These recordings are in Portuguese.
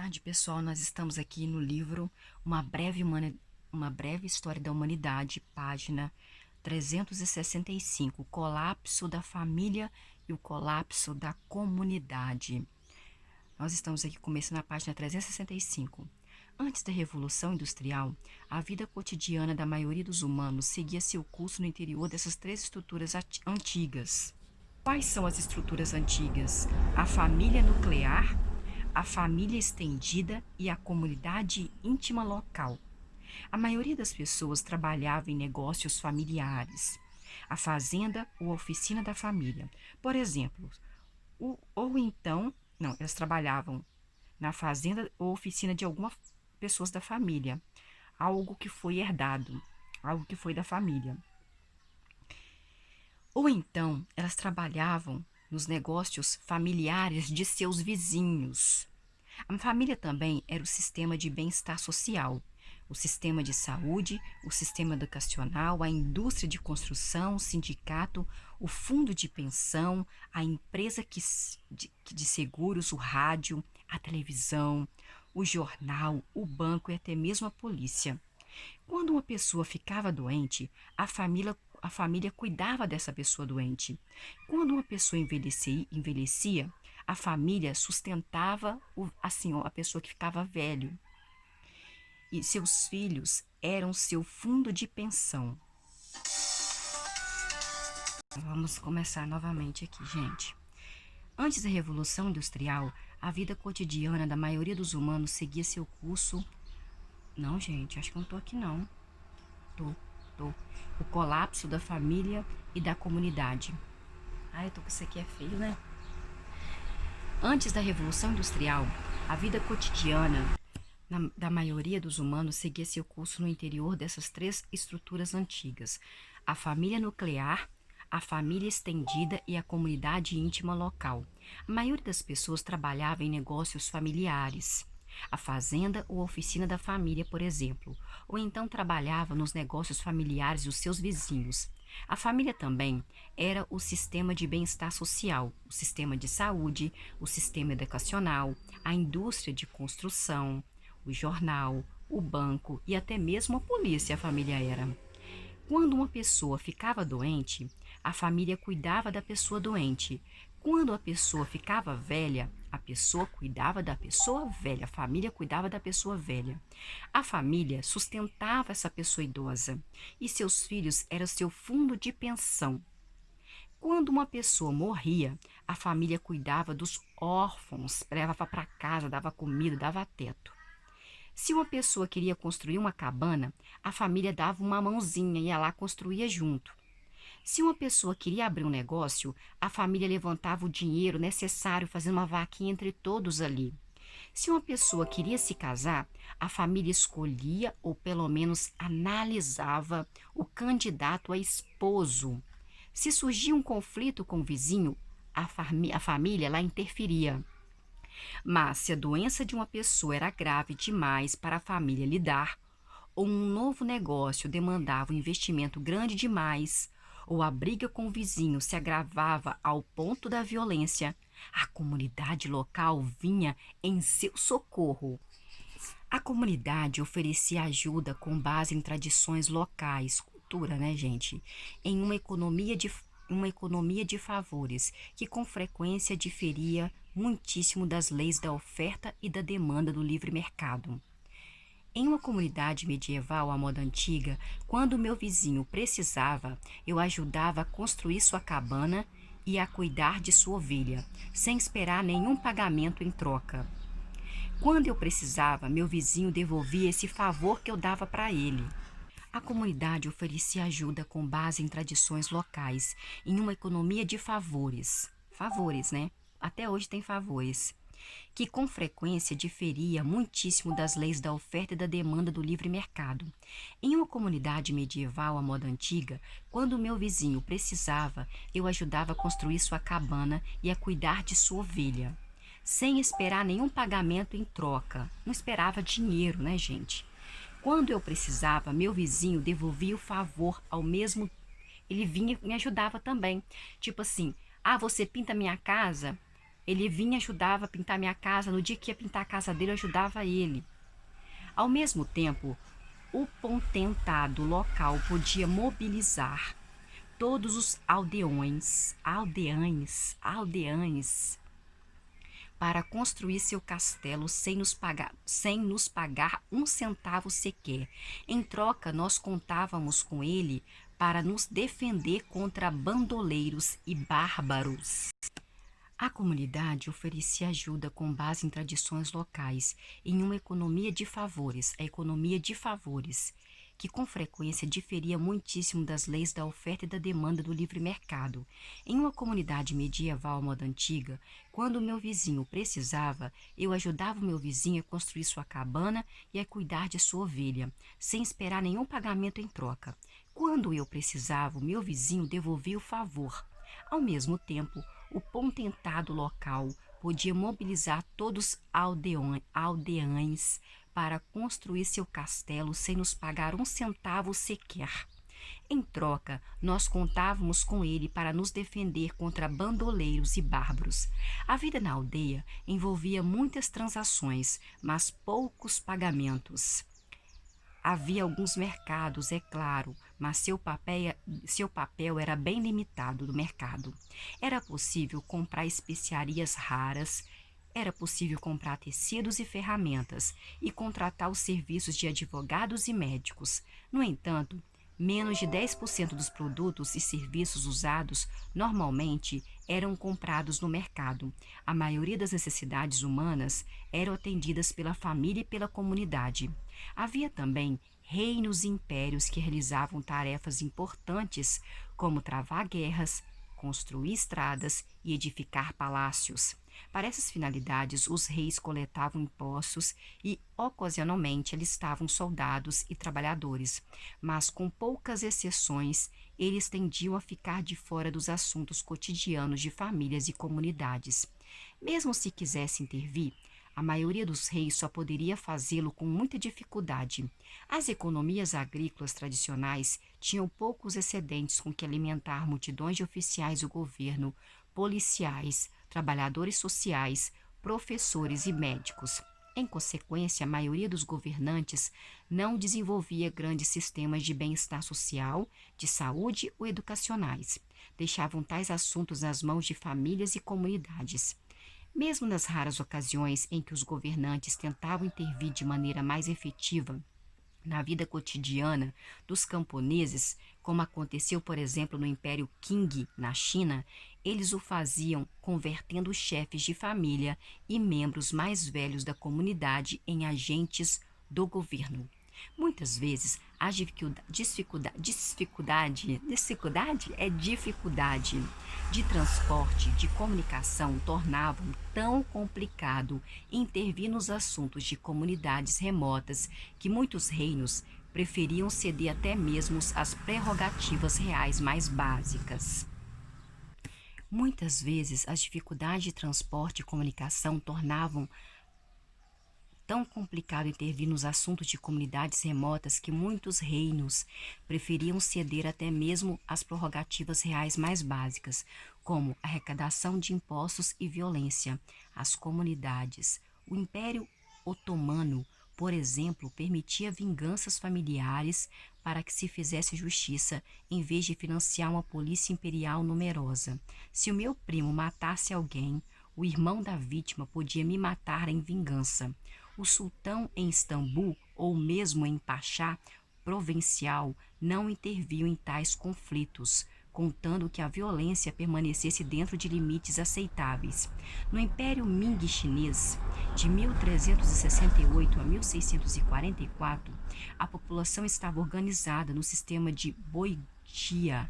tarde, pessoal. Nós estamos aqui no livro Uma Breve História da Humanidade, página 365, o colapso da família e o colapso da comunidade. Nós estamos aqui começando a página 365. Antes da Revolução Industrial, a vida cotidiana da maioria dos humanos seguia seu curso no interior dessas três estruturas antigas. Quais são as estruturas antigas? A família nuclear, a família estendida e a comunidade íntima local. A maioria das pessoas trabalhava em negócios familiares, a fazenda ou a oficina da família. Por exemplo, elas trabalhavam na fazenda ou oficina de algumas pessoas da família, algo que foi herdado, algo que foi da família. Ou então, elas trabalhavam nos negócios familiares de seus vizinhos. A família também era o sistema de bem-estar social, o sistema de saúde, o sistema educacional, a indústria de construção, o sindicato, o fundo de pensão, a empresa de seguros, o rádio, a televisão, o jornal, o banco e até mesmo a polícia. Quando uma pessoa ficava doente, a família cuidava dessa pessoa doente. Quando uma pessoa envelhecia, a família sustentava a pessoa que ficava velho. E seus filhos eram seu fundo de pensão. Vamos começar novamente aqui, gente. Antes da Revolução Industrial, a vida cotidiana da maioria dos humanos seguia seu curso. Não, gente, acho que não tô aqui não. Tô. O colapso da família e da comunidade. Eu tô com isso aqui, é feio, né? Antes da Revolução Industrial, a vida cotidiana da maioria dos humanos seguia seu curso no interior dessas três estruturas antigas: a família nuclear, a família estendida e a comunidade íntima local. A maioria das pessoas trabalhava em negócios familiares, a fazenda ou a oficina da família, por exemplo, ou então trabalhava nos negócios familiares dos seus vizinhos. A família também era o sistema de bem-estar social, o sistema de saúde, o sistema educacional, a indústria de construção, o jornal, o banco e até mesmo a polícia. A família era. Quando uma pessoa ficava doente, a família cuidava da pessoa doente. Quando a pessoa ficava velha, a pessoa cuidava da pessoa velha, a família cuidava da pessoa velha. A família sustentava essa pessoa idosa e seus filhos eram seu fundo de pensão. Quando uma pessoa morria, a família cuidava dos órfãos, levava para casa, dava comida, dava teto. Se uma pessoa queria construir uma cabana, a família dava uma mãozinha e ia lá construía junto. Se uma pessoa queria abrir um negócio, a família levantava o dinheiro necessário, fazendo uma vaquinha entre todos ali. Se uma pessoa queria se casar, a família escolhia ou pelo menos analisava o candidato a esposo. Se surgia um conflito com o vizinho, a família lá interferia. Mas se a doença de uma pessoa era grave demais para a família lidar, ou um novo negócio demandava um investimento grande demais, ou a briga com o vizinho se agravava ao ponto da violência, a comunidade local vinha em seu socorro. A comunidade oferecia ajuda com base em tradições locais, cultura, né, gente? Em uma economia de favores, que com frequência diferia muitíssimo das leis da oferta e da demanda do livre mercado. Em uma comunidade medieval à moda antiga, quando o meu vizinho precisava, eu ajudava a construir sua cabana e a cuidar de sua ovelha, sem esperar nenhum pagamento em troca. Quando eu precisava, meu vizinho devolvia esse favor que eu dava para ele. A comunidade oferecia ajuda com base em tradições locais, em uma economia de favores. Favores, né? Até hoje tem favores. Que com frequência diferia muitíssimo das leis da oferta e da demanda do livre mercado. Em uma comunidade medieval à moda antiga, quando o meu vizinho precisava, eu ajudava a construir sua cabana e a cuidar de sua ovelha, sem esperar nenhum pagamento em troca. Não esperava dinheiro, né, gente? Quando eu precisava, meu vizinho devolvia o favor ao mesmo. Ele vinha e me ajudava também. Tipo assim, você pinta minha casa? Ele vinha, ajudava a pintar minha casa. No dia que ia pintar a casa dele, eu ajudava ele. Ao mesmo tempo, o potentado local podia mobilizar todos os aldeães, para construir seu castelo sem nos pagar um centavo sequer. Em troca, nós contávamos com ele para nos defender contra bandoleiros e bárbaros. A comunidade oferecia ajuda com base em tradições locais, em uma economia de favores, a economia de favores, que com frequência diferia muitíssimo das leis da oferta e da demanda do livre mercado. Em uma comunidade medieval à moda antiga, quando o meu vizinho precisava, eu ajudava o meu vizinho a construir sua cabana e a cuidar de sua ovelha, sem esperar nenhum pagamento em troca. Quando eu precisava, o meu vizinho devolvia o favor. Ao mesmo tempo, o potentado local podia mobilizar todos os aldeães para construir seu castelo sem nos pagar um centavo sequer. Em troca, nós contávamos com ele para nos defender contra bandoleiros e bárbaros. A vida na aldeia envolvia muitas transações, mas poucos pagamentos. Havia alguns mercados, é claro, mas seu papel era bem limitado do mercado. Era possível comprar especiarias raras, era possível comprar tecidos e ferramentas e contratar os serviços de advogados e médicos. No entanto, menos de 10% dos produtos e serviços usados normalmente eram comprados no mercado. A maioria das necessidades humanas eram atendidas pela família e pela comunidade. Havia também reinos e impérios que realizavam tarefas importantes, como travar guerras, construir estradas e edificar palácios. Para essas finalidades, os reis coletavam impostos e, ocasionalmente, alistavam soldados e trabalhadores, mas, com poucas exceções, eles tendiam a ficar de fora dos assuntos cotidianos de famílias e comunidades. Mesmo se quisesse intervir, a maioria dos reis só poderia fazê-lo com muita dificuldade. As economias agrícolas tradicionais tinham poucos excedentes com que alimentar multidões de oficiais do governo, policiais, trabalhadores sociais, professores e médicos. Em consequência, a maioria dos governantes não desenvolvia grandes sistemas de bem-estar social, de saúde ou educacionais. Deixavam tais assuntos nas mãos de famílias e comunidades. Mesmo nas raras ocasiões em que os governantes tentavam intervir de maneira mais efetiva na vida cotidiana dos camponeses, como aconteceu, por exemplo, no Império Qing, na China, eles o faziam convertendo os chefes de família e membros mais velhos da comunidade em agentes do governo. Muitas vezes, a dificuldade de transporte, de comunicação, tornavam tão complicado intervir nos assuntos de comunidades remotas que muitos reinos preferiam ceder até mesmo às prerrogativas reais mais básicas. Muitas vezes, as dificuldades de transporte e comunicação tornavam tão complicado intervir nos assuntos de comunidades remotas que muitos reinos preferiam ceder até mesmo às prerrogativas reais mais básicas, como arrecadação de impostos e violência às comunidades. O Império Otomano, por exemplo, permitia vinganças familiares para que se fizesse justiça, em vez de financiar uma polícia imperial numerosa. Se o meu primo matasse alguém, o irmão da vítima podia me matar em vingança. O sultão em Istambul, ou mesmo em Pachá, provincial, não interviu em tais conflitos, contando que a violência permanecesse dentro de limites aceitáveis. No Império Ming Chinês, de 1368 a 1644, a população estava organizada no sistema de baogia.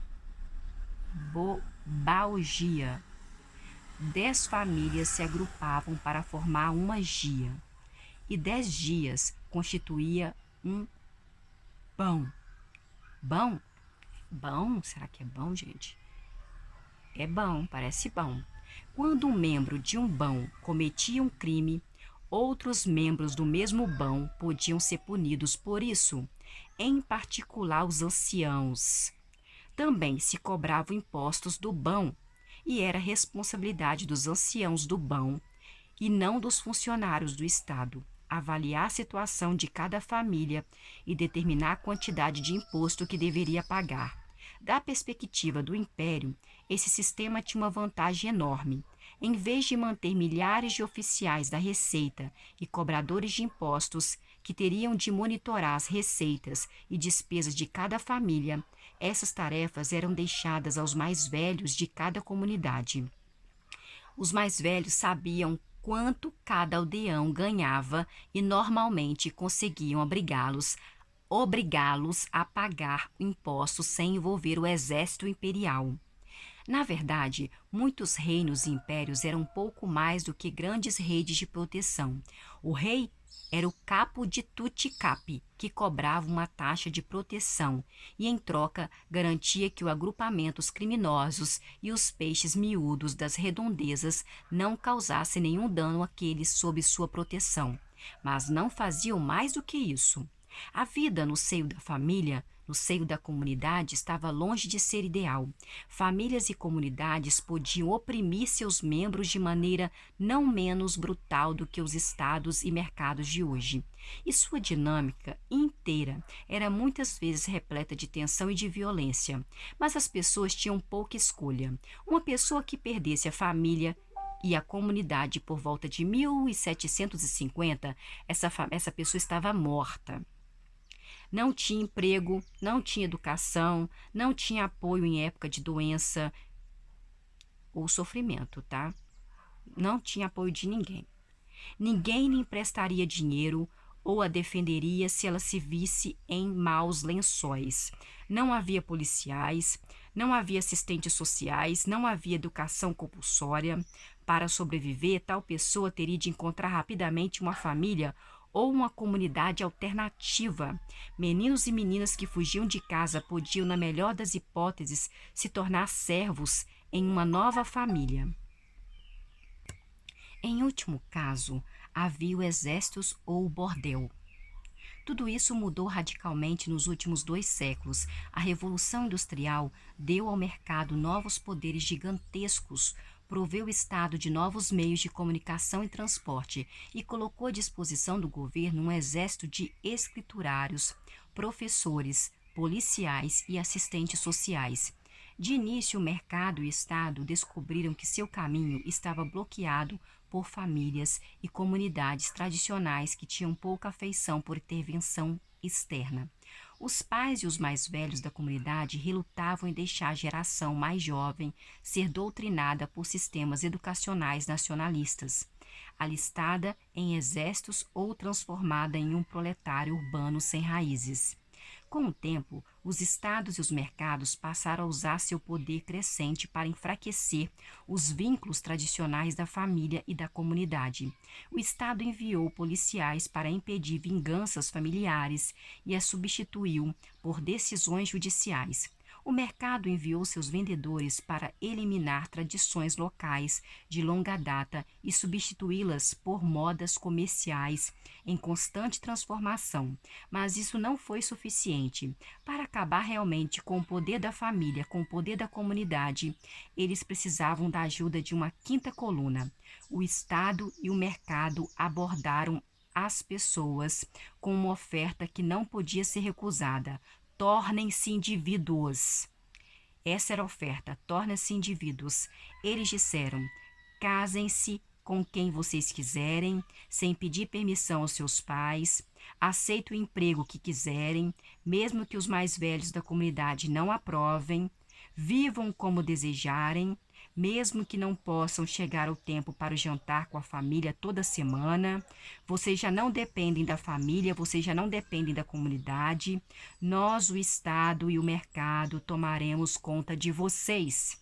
10 famílias se agrupavam para formar uma gia, e 10 gias constituía um bão. Bão? Bão? Será que é bão, gente? É bão, parece bão. Quando um membro de um bão cometia um crime, outros membros do mesmo bão podiam ser punidos por isso, em particular os anciãos. Também se cobravam impostos do bão, e era responsabilidade dos anciãos do bão e não dos funcionários do Estado avaliar a situação de cada família e determinar a quantidade de imposto que deveria pagar. Da perspectiva do Império, esse sistema tinha uma vantagem enorme. Em vez de manter milhares de oficiais da Receita e cobradores de impostos que teriam de monitorar as receitas e despesas de cada família, essas tarefas eram deixadas aos mais velhos de cada comunidade. Os mais velhos sabiam quanto cada aldeão ganhava e normalmente conseguiam obrigá-los a pagar impostos sem envolver o exército imperial. Na verdade, muitos reinos e impérios eram pouco mais do que grandes redes de proteção. O rei era o capo de Tuticapi, que cobrava uma taxa de proteção e, em troca, garantia que os agrupamentos criminosos e os peixes miúdos das redondezas não causassem nenhum dano àqueles sob sua proteção. Mas não faziam mais do que isso. A vida no seio da família, no seio da comunidade, estava longe de ser ideal. Famílias e comunidades podiam oprimir seus membros de maneira não menos brutal do que os estados e mercados de hoje. E sua dinâmica inteira era muitas vezes repleta de tensão e de violência. Mas as pessoas tinham pouca escolha. Uma pessoa que perdesse a família e a comunidade por volta de 1750, essa pessoa estava morta. Não tinha emprego, não tinha educação, não tinha apoio em época de doença ou sofrimento, tá? Não tinha apoio de ninguém. Ninguém lhe emprestaria dinheiro ou a defenderia se ela se visse em maus lençóis. Não havia policiais, não havia assistentes sociais, não havia educação compulsória. Para sobreviver, tal pessoa teria de encontrar rapidamente uma família ou uma comunidade alternativa. Meninos e meninas que fugiam de casa podiam, na melhor das hipóteses, se tornar servos em uma nova família. Em último caso, havia o exército ou o bordel. Tudo isso mudou radicalmente nos últimos 2 séculos. A Revolução Industrial deu ao mercado novos poderes gigantescos, proveu o Estado de novos meios de comunicação e transporte e colocou à disposição do governo um exército de escriturários, professores, policiais e assistentes sociais. De início, o mercado e o Estado descobriram que seu caminho estava bloqueado por famílias e comunidades tradicionais que tinham pouca afeição por intervenção externa. Os pais e os mais velhos da comunidade relutavam em deixar a geração mais jovem ser doutrinada por sistemas educacionais nacionalistas, alistada em exércitos ou transformada em um proletário urbano sem raízes. Com o tempo, os estados e os mercados passaram a usar seu poder crescente para enfraquecer os vínculos tradicionais da família e da comunidade. O Estado enviou policiais para impedir vinganças familiares e as substituiu por decisões judiciais. O mercado enviou seus vendedores para eliminar tradições locais de longa data e substituí-las por modas comerciais em constante transformação. Mas isso não foi suficiente. Para acabar realmente com o poder da família, com o poder da comunidade, eles precisavam da ajuda de uma quinta coluna. O Estado e o mercado abordaram as pessoas com uma oferta que não podia ser recusada. Tornem-se indivíduos. Essa era a oferta, tornem-se indivíduos. Eles disseram, casem-se com quem vocês quiserem, sem pedir permissão aos seus pais, aceitem o emprego que quiserem, mesmo que os mais velhos da comunidade não aprovem, vivam como desejarem, mesmo que não possam chegar ao tempo para o jantar com a família toda semana. Vocês já não dependem da família, vocês já não dependem da comunidade. Nós, o Estado e o mercado, tomaremos conta de vocês.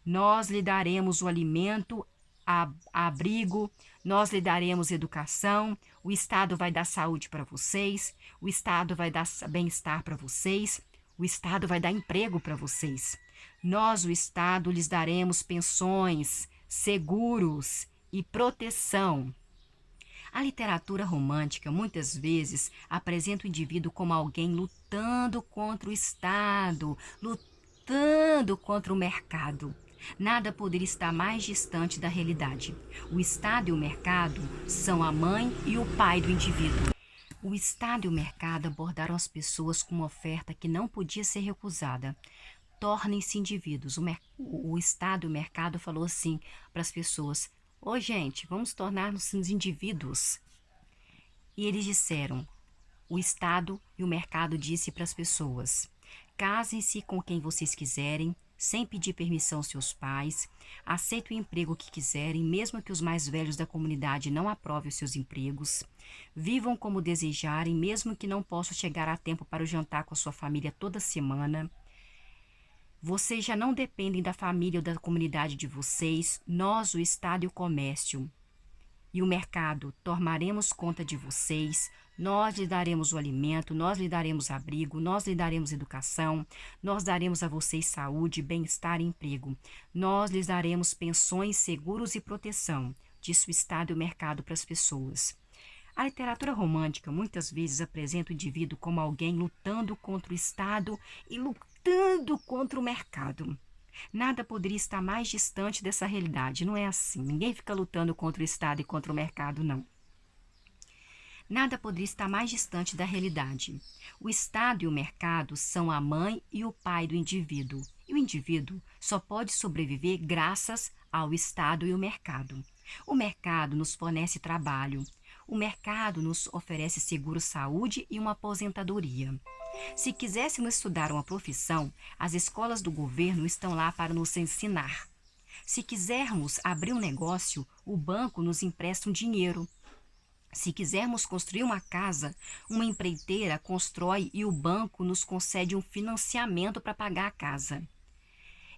Nós lhe daremos o alimento, abrigo, nós lhe daremos educação, o Estado vai dar saúde para vocês, o Estado vai dar bem-estar para vocês, o Estado vai dar emprego para vocês. Nós, o Estado, lhes daremos pensões, seguros e proteção. A literatura romântica muitas vezes apresenta o indivíduo como alguém lutando contra o Estado, lutando contra o mercado. Nada poderia estar mais distante da realidade. O Estado e o mercado são a mãe e o pai do indivíduo. O Estado e o mercado abordaram as pessoas com uma oferta que não podia ser recusada. Tornem-se indivíduos. O Estado e o mercado falou assim para as pessoas: Ô gente, vamos tornar-nos indivíduos. E eles disseram, o Estado e o mercado disse para as pessoas: casem-se com quem vocês quiserem, sem pedir permissão aos seus pais, aceitem o emprego que quiserem, mesmo que os mais velhos da comunidade não aprovem os seus empregos, vivam como desejarem, mesmo que não possam chegar a tempo para o jantar com a sua família toda semana. Vocês já não dependem da família ou da comunidade de vocês, nós, o Estado e o comércio e o mercado, tomaremos conta de vocês, nós lhe daremos o alimento, nós lhe daremos abrigo, nós lhe daremos educação, nós daremos a vocês saúde, bem-estar e emprego, nós lhes daremos pensões, seguros e proteção, disse o Estado e o mercado para as pessoas. A literatura romântica muitas vezes apresenta o indivíduo como alguém lutando contra o Estado e lutando contra o mercado. Nada poderia estar mais distante dessa realidade. Não é assim. Ninguém fica lutando contra o Estado e contra o mercado, não. Nada poderia estar mais distante da realidade. O Estado e o mercado são a mãe e o pai do indivíduo. E o indivíduo só pode sobreviver graças ao Estado e o mercado. O mercado nos fornece trabalho. O mercado nos oferece seguro-saúde e uma aposentadoria. Se quiséssemos estudar uma profissão, as escolas do governo estão lá para nos ensinar. Se quisermos abrir um negócio, o banco nos empresta um dinheiro. Se quisermos construir uma casa, uma empreiteira constrói e o banco nos concede um financiamento para pagar a casa.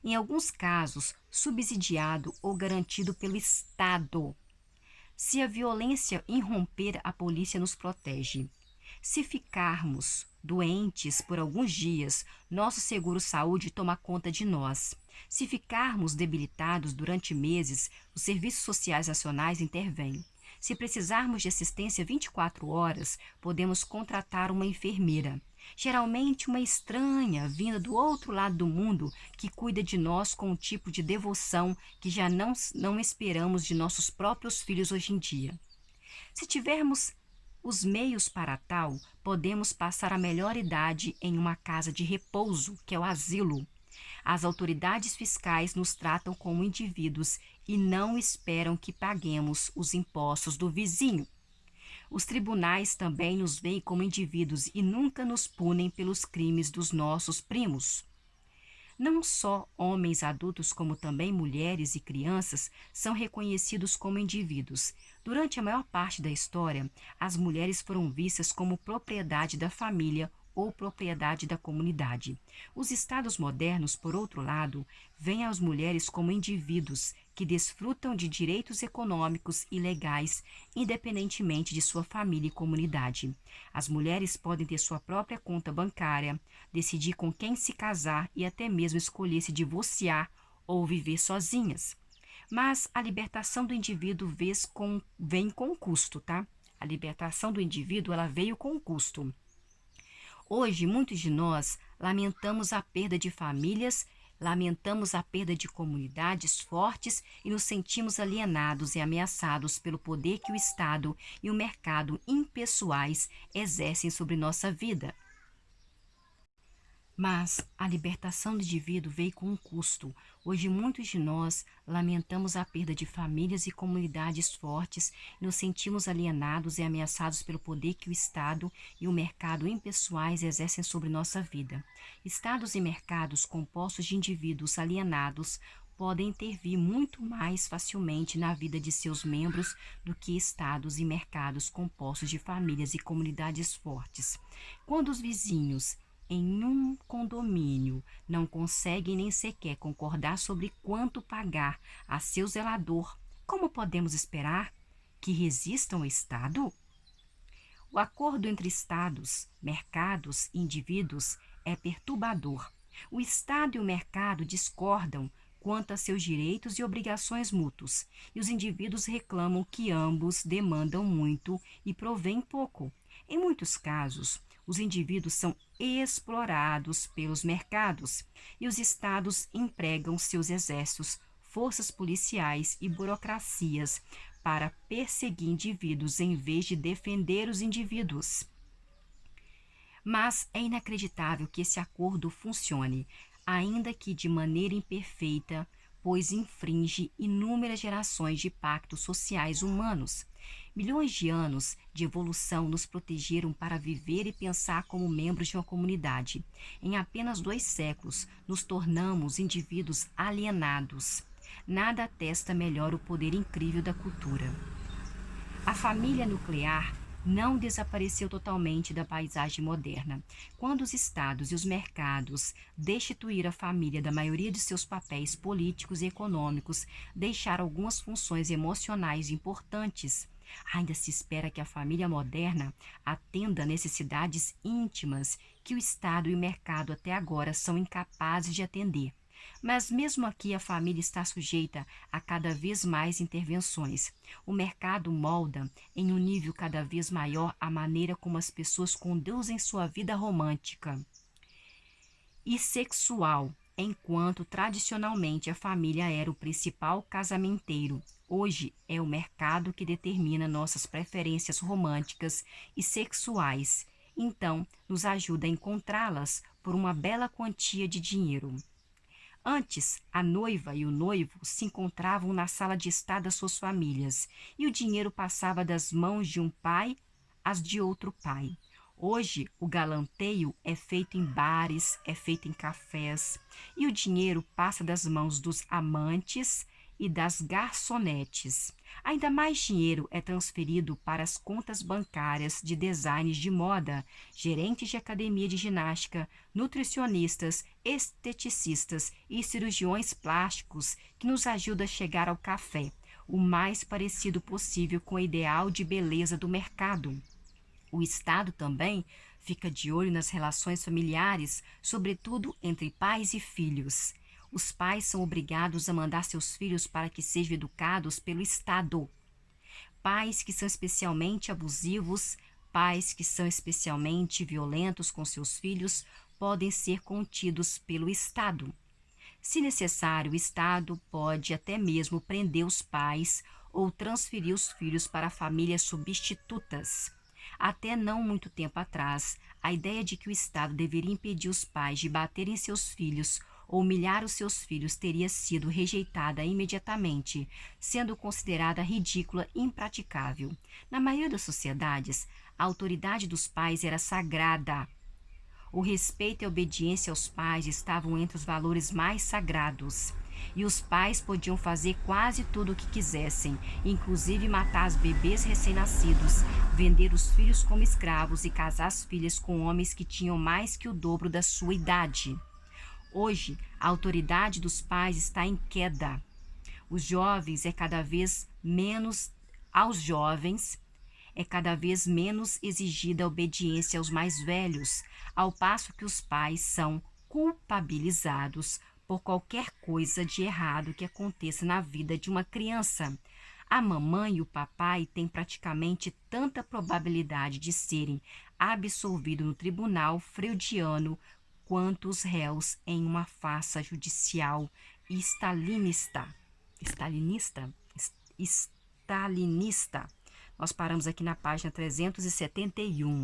Em alguns casos, subsidiado ou garantido pelo Estado. Se a violência irromper, a polícia nos protege. Se ficarmos doentes por alguns dias, nosso seguro-saúde toma conta de nós. Se ficarmos debilitados durante meses, os serviços sociais nacionais intervêm. Se precisarmos de assistência 24 horas, podemos contratar uma enfermeira. Geralmente uma estranha, vinda do outro lado do mundo, que cuida de nós com um tipo de devoção que já não esperamos de nossos próprios filhos hoje em dia. Se tivermos os meios para tal, podemos passar a melhor idade em uma casa de repouso, que é o asilo. As autoridades fiscais nos tratam como indivíduos e não esperam que paguemos os impostos do vizinho. Os tribunais também nos veem como indivíduos e nunca nos punem pelos crimes dos nossos primos. Não só homens adultos, como também mulheres e crianças são reconhecidos como indivíduos. Durante a maior parte da história, as mulheres foram vistas como propriedade da família ou propriedade da comunidade. Os estados modernos, por outro lado, veem as mulheres como indivíduos que desfrutam de direitos econômicos e legais, independentemente de sua família e comunidade. As mulheres podem ter sua própria conta bancária, decidir com quem se casar e até mesmo escolher se divorciar ou viver sozinhas. Mas a libertação do indivíduo vem com custo, tá? A libertação do indivíduo, ela veio com custo. Hoje, muitos de nós lamentamos a perda de famílias, lamentamos a perda de comunidades fortes e nos sentimos alienados e ameaçados pelo poder que o Estado e o mercado impessoais exercem sobre nossa vida. Mas a libertação do indivíduo veio com um custo. Hoje muitos de nós lamentamos a perda de famílias e comunidades fortes e nos sentimos alienados e ameaçados pelo poder que o Estado e o mercado impessoais exercem sobre nossa vida. Estados e mercados compostos de indivíduos alienados podem intervir muito mais facilmente na vida de seus membros do que estados e mercados compostos de famílias e comunidades fortes. Quando os vizinhos em um condomínio não conseguem nem sequer concordar sobre quanto pagar a seu zelador, como podemos esperar que resistam ao Estado? O acordo entre estados, mercados e indivíduos é perturbador. O Estado e o mercado discordam quanto a seus direitos e obrigações mútuos, e os indivíduos reclamam que ambos demandam muito e provêm pouco. Em muitos casos, os indivíduos são explorados pelos mercados e os estados empregam seus exércitos, forças policiais e burocracias para perseguir indivíduos em vez de defender os indivíduos. Mas é inacreditável que esse acordo funcione, ainda que de maneira imperfeita, pois infringe inúmeras gerações de pactos sociais humanos. Milhões de anos de evolução nos protegeram para viver e pensar como membros de uma comunidade. Em apenas 2 séculos, nos tornamos indivíduos alienados. Nada atesta melhor o poder incrível da cultura. A família nuclear não desapareceu totalmente da paisagem moderna. Quando os estados e os mercados destituíram a família da maioria de seus papéis políticos e econômicos, deixaram algumas funções emocionais importantes. Ainda se espera que a família moderna atenda a necessidades íntimas que o Estado e o mercado até agora são incapazes de atender. Mas mesmo aqui a família está sujeita a cada vez mais intervenções. O mercado molda em um nível cada vez maior a maneira como as pessoas conduzem sua vida romântica e sexual, enquanto tradicionalmente a família era o principal casamenteiro. Hoje é o mercado que determina nossas preferências românticas e sexuais. Então, nos ajuda a encontrá-las por uma bela quantia de dinheiro. Antes, a noiva e o noivo se encontravam na sala de estar das suas famílias e o dinheiro passava das mãos de um pai às de outro pai. Hoje, o galanteio é feito em bares, é feito em cafés e o dinheiro passa das mãos dos amantes e das garçonetes. Ainda mais dinheiro é transferido para as contas bancárias de designers de moda, gerentes de academia de ginástica, nutricionistas, esteticistas e cirurgiões plásticos que nos ajudam a chegar ao café, o mais parecido possível com o ideal de beleza do mercado. O Estado também fica de olho nas relações familiares, sobretudo entre pais e filhos. Os pais são obrigados a mandar seus filhos para que sejam educados pelo Estado. Pais que são especialmente abusivos, pais que são especialmente violentos com seus filhos, podem ser contidos pelo Estado. Se necessário, o Estado pode até mesmo prender os pais ou transferir os filhos para famílias substitutas. Até não muito tempo atrás, a ideia de que o Estado deveria impedir os pais de baterem seus filhos ou humilhar os seus filhos teria sido rejeitada imediatamente, sendo considerada ridícula e impraticável. Na maioria das sociedades, a autoridade dos pais era sagrada. O respeito e a obediência aos pais estavam entre os valores mais sagrados. E os pais podiam fazer quase tudo o que quisessem, inclusive matar os bebês recém-nascidos, vender os filhos como escravos e casar as filhas com homens que tinham mais que o dobro da sua idade. Hoje, a autoridade dos pais está em queda. Aos jovens é cada vez menos exigida a obediência aos mais velhos, ao passo que os pais são culpabilizados por qualquer coisa de errado que aconteça na vida de uma criança. A mamãe e o papai têm praticamente tanta probabilidade de serem absolvidos no tribunal freudiano quanto os réus em uma farsa judicial stalinista. Stalinista. Nós paramos aqui na página 371.